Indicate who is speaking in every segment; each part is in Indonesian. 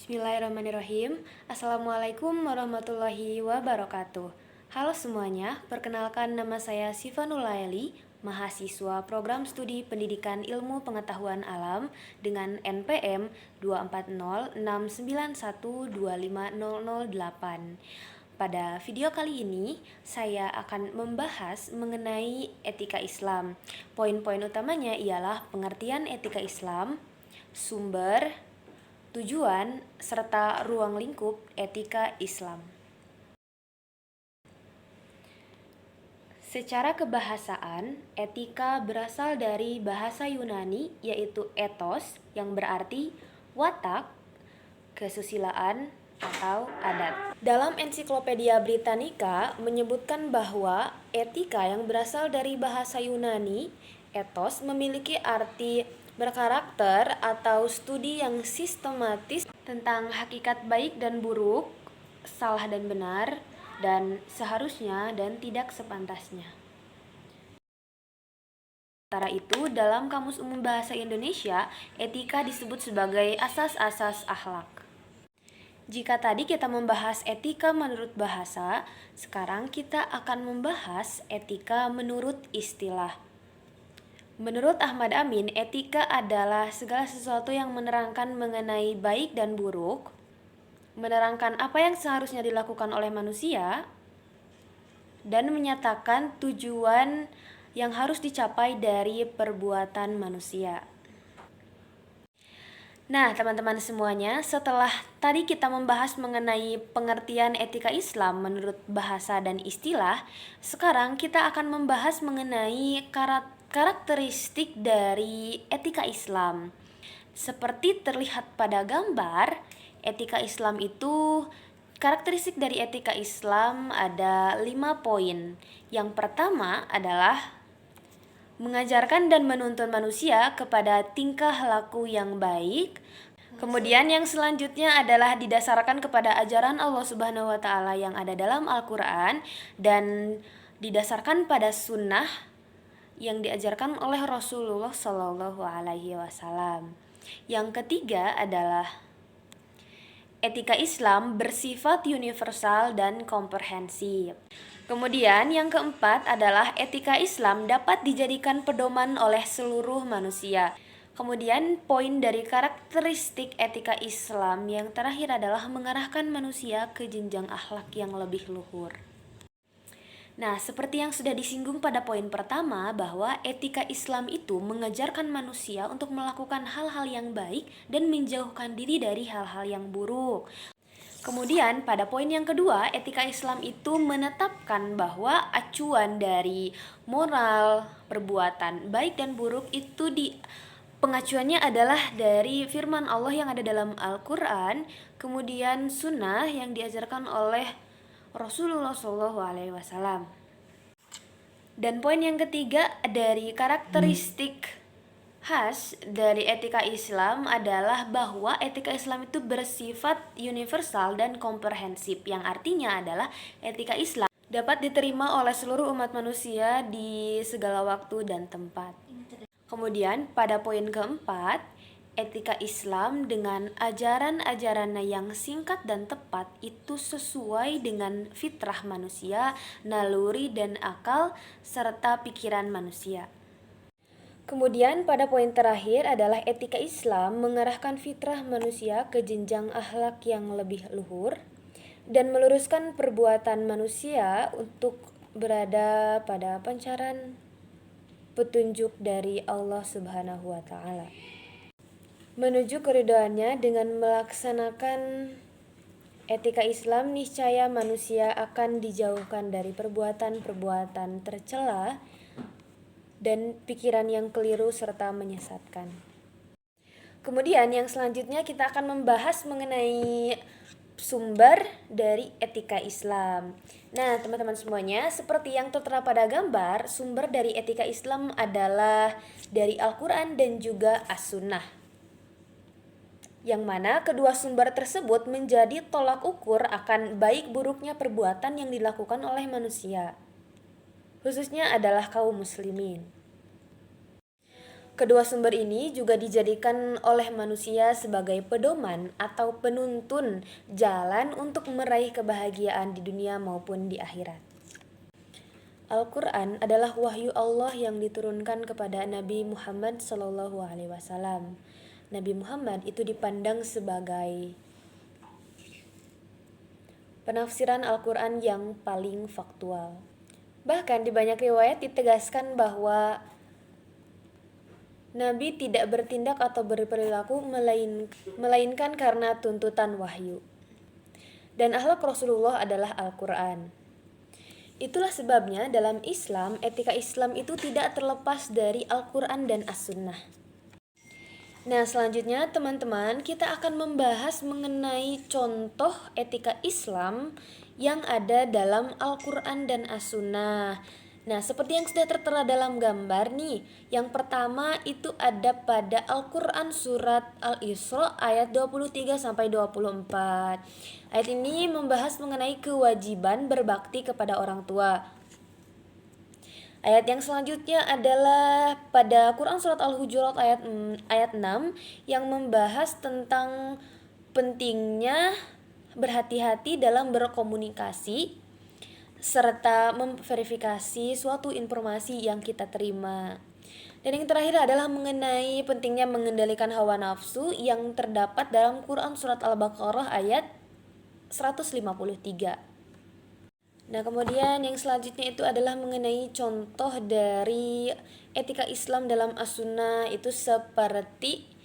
Speaker 1: Bismillahirrahmanirrahim. Assalamualaikum warahmatullahi wabarakatuh. Halo semuanya, perkenalkan nama saya Siva Nulaili, mahasiswa Program Studi Pendidikan Ilmu Pengetahuan Alam dengan NPM 24069125008. Pada video kali ini, saya akan membahas mengenai etika Islam. Poin-poin utamanya ialah pengertian etika Islam, sumber, tujuan, serta ruang lingkup etika Islam. Secara kebahasaan, etika berasal dari bahasa Yunani yaitu ethos yang berarti watak, kesusilaan, atau adat. Dalam Ensiklopedia Britannica menyebutkan bahwa etika yang berasal dari bahasa Yunani, ethos, memiliki arti berkarakter atau studi yang sistematis tentang hakikat baik dan buruk, salah dan benar, dan seharusnya dan tidak sepantasnya. Sementara itu, dalam Kamus Umum Bahasa Indonesia, etika disebut sebagai asas-asas akhlak. Jika tadi kita membahas etika menurut bahasa, sekarang kita akan membahas etika menurut istilah. Menurut Ahmad Amin, etika adalah segala sesuatu yang menerangkan mengenai baik dan buruk, menerangkan apa yang seharusnya dilakukan oleh manusia, dan menyatakan tujuan yang harus dicapai dari perbuatan manusia. Nah, teman-teman semuanya, setelah tadi kita membahas mengenai pengertian etika Islam menurut bahasa dan istilah, sekarang kita akan membahas mengenai karakteristik dari etika Islam. Seperti terlihat pada gambar, etika Islam itu, karakteristik dari etika Islam ada 5 poin. Yang pertama adalah mengajarkan dan menuntun manusia kepada tingkah laku yang baik. Kemudian yang selanjutnya adalah didasarkan kepada ajaran Allah Subhanahu wa taala yang ada dalam Al-Qur'an dan didasarkan pada sunnah yang diajarkan oleh Rasulullah Shallallahu alaihi wasallam. Yang ketiga adalah etika Islam bersifat universal dan komprehensif. Kemudian yang keempat adalah etika Islam dapat dijadikan pedoman oleh seluruh manusia. Kemudian poin dari karakteristik etika Islam yang terakhir adalah mengarahkan manusia ke jenjang akhlak yang lebih luhur. Nah, seperti yang sudah disinggung pada poin pertama, bahwa etika Islam itu mengajarkan manusia untuk melakukan hal-hal yang baik dan menjauhkan diri dari hal-hal yang buruk. Kemudian pada poin yang kedua, etika Islam itu menetapkan bahwa acuan dari moral, perbuatan baik dan buruk itu pengacuannya adalah dari firman Allah yang ada dalam Al-Quran, kemudian sunnah yang diajarkan oleh Rasulullah SAW. Dan poin yang ketiga dari karakteristik khas dari etika Islam adalah bahwa etika Islam itu bersifat universal dan komprehensif, yang artinya adalah etika Islam dapat diterima oleh seluruh umat manusia di segala waktu dan tempat. Kemudian pada poin keempat, etika Islam dengan ajaran-ajarannya yang singkat dan tepat itu sesuai dengan fitrah manusia, naluri dan akal, serta pikiran manusia. Kemudian pada poin terakhir adalah etika Islam mengarahkan fitrah manusia ke jenjang akhlak yang lebih luhur dan meluruskan perbuatan manusia untuk berada pada pancaran petunjuk dari Allah Subhanahu wa taala, menuju keridhaannya. Dengan melaksanakan etika Islam, niscaya manusia akan dijauhkan dari perbuatan-perbuatan tercela dan pikiran yang keliru serta menyesatkan. Kemudian yang selanjutnya kita akan membahas mengenai sumber dari etika Islam. Nah, teman-teman semuanya, seperti yang tertera pada gambar, sumber dari etika Islam adalah dari Al-Quran dan juga As-Sunnah, yang mana kedua sumber tersebut menjadi tolak ukur akan baik buruknya perbuatan yang dilakukan oleh manusia, khususnya adalah kaum muslimin. Kedua sumber ini juga dijadikan oleh manusia sebagai pedoman atau penuntun jalan untuk meraih kebahagiaan di dunia maupun di akhirat. Al-Quran adalah wahyu Allah yang diturunkan kepada Nabi Muhammad SAW. Nabi Muhammad itu dipandang sebagai penafsiran Al-Quran yang paling faktual. Bahkan di banyak riwayat ditegaskan bahwa Nabi tidak bertindak atau berperilaku melainkan karena tuntutan wahyu. Dan akhlak Rasulullah adalah Al-Quran. Itulah sebabnya dalam Islam, etika Islam itu tidak terlepas dari Al-Quran dan As-Sunnah. Nah, selanjutnya teman-teman, kita akan membahas mengenai contoh etika Islam yang ada dalam Al-Quran dan As-Sunnah. Nah, seperti yang sudah tertera dalam gambar nih, yang pertama itu ada pada Al-Quran surat Al-Isra ayat 23-24. Ayat ini membahas mengenai kewajiban berbakti kepada orang tua. Ayat yang selanjutnya adalah pada Quran surat Al-Hujurat ayat 6 yang membahas tentang pentingnya berhati-hati dalam berkomunikasi serta memverifikasi suatu informasi yang kita terima. Dan yang terakhir adalah mengenai pentingnya mengendalikan hawa nafsu yang terdapat dalam Quran surat Al-Baqarah ayat 153. Nah, kemudian yang selanjutnya itu adalah mengenai contoh dari etika Islam dalam As-Sunnah, itu seperti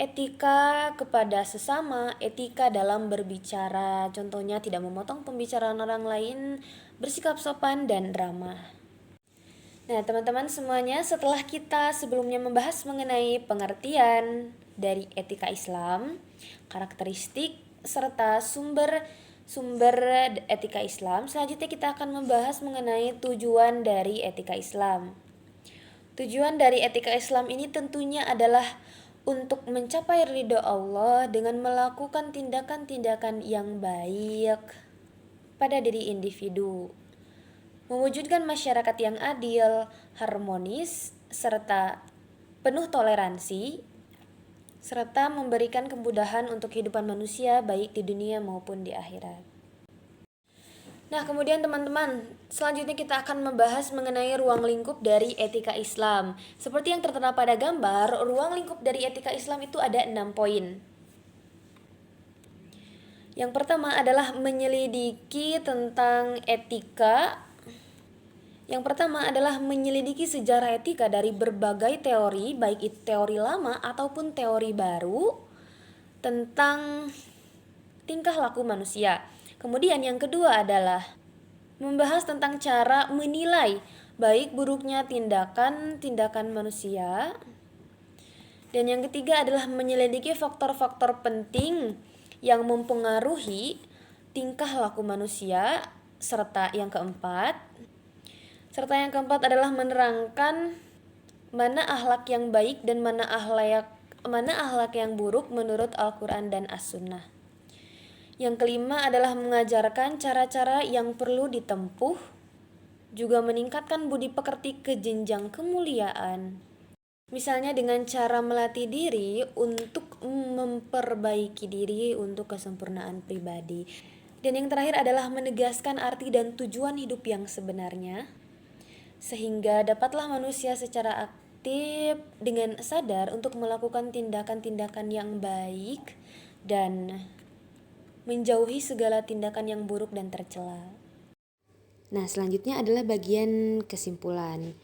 Speaker 1: etika kepada sesama, etika dalam berbicara, contohnya tidak memotong pembicaraan orang lain, bersikap sopan dan ramah. Nah, teman-teman semuanya, setelah kita sebelumnya membahas mengenai pengertian dari etika Islam, karakteristik serta sumber etika Islam, selanjutnya kita akan membahas mengenai tujuan dari etika Islam. Tujuan dari etika Islam ini tentunya adalah untuk mencapai ridho Allah dengan melakukan tindakan-tindakan yang baik pada diri individu, mewujudkan masyarakat yang adil, harmonis, serta penuh toleransi, serta memberikan kemudahan untuk kehidupan manusia baik di dunia maupun di akhirat. Nah, kemudian teman-teman, selanjutnya kita akan membahas mengenai ruang lingkup dari etika Islam. Seperti yang tertera pada gambar, ruang lingkup dari etika Islam itu ada 6 poin. Yang pertama adalah menyelidiki tentang etika. Yang pertama adalah menyelidiki sejarah etika dari berbagai teori, baik itu teori lama ataupun teori baru tentang tingkah laku manusia. Kemudian yang kedua adalah membahas tentang cara menilai baik buruknya tindakan manusia. Dan yang ketiga adalah menyelidiki faktor-faktor penting yang mempengaruhi tingkah laku manusia. Serta yang keempat adalah menerangkan mana akhlak yang baik dan mana akhlak yang buruk menurut Al-Quran dan As-Sunnah. Yang kelima adalah mengajarkan cara-cara yang perlu ditempuh, juga meningkatkan budi pekerti ke jenjang kemuliaan. Misalnya dengan cara melatih diri untuk memperbaiki diri untuk kesempurnaan pribadi. Dan yang terakhir adalah menegaskan arti dan tujuan hidup yang sebenarnya, sehingga dapatlah manusia secara aktif dengan sadar untuk melakukan tindakan-tindakan yang baik dan menjauhi segala tindakan yang buruk dan tercela. Nah, selanjutnya adalah bagian kesimpulan.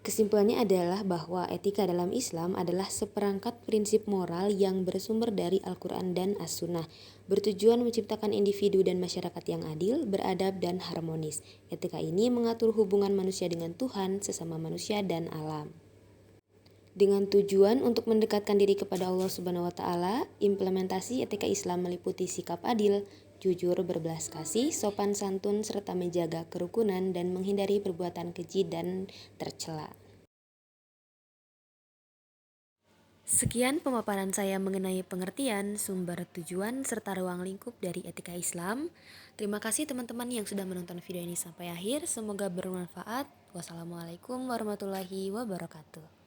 Speaker 1: Kesimpulannya adalah bahwa etika dalam Islam adalah seperangkat prinsip moral yang bersumber dari Al-Quran dan As-Sunnah, bertujuan menciptakan individu dan masyarakat yang adil, beradab, dan harmonis. Etika ini mengatur hubungan manusia dengan Tuhan, sesama manusia, dan alam. Dengan tujuan untuk mendekatkan diri kepada Allah Subhanahu wa Ta'ala, implementasi etika Islam meliputi sikap adil, jujur, berbelas kasih, sopan santun, serta menjaga kerukunan dan menghindari perbuatan keji dan tercela. Sekian pemaparan saya mengenai pengertian, sumber, tujuan, serta ruang lingkup dari etika Islam. Terima kasih teman-teman yang sudah menonton video ini sampai akhir. Semoga bermanfaat. Wassalamualaikum warahmatullahi wabarakatuh.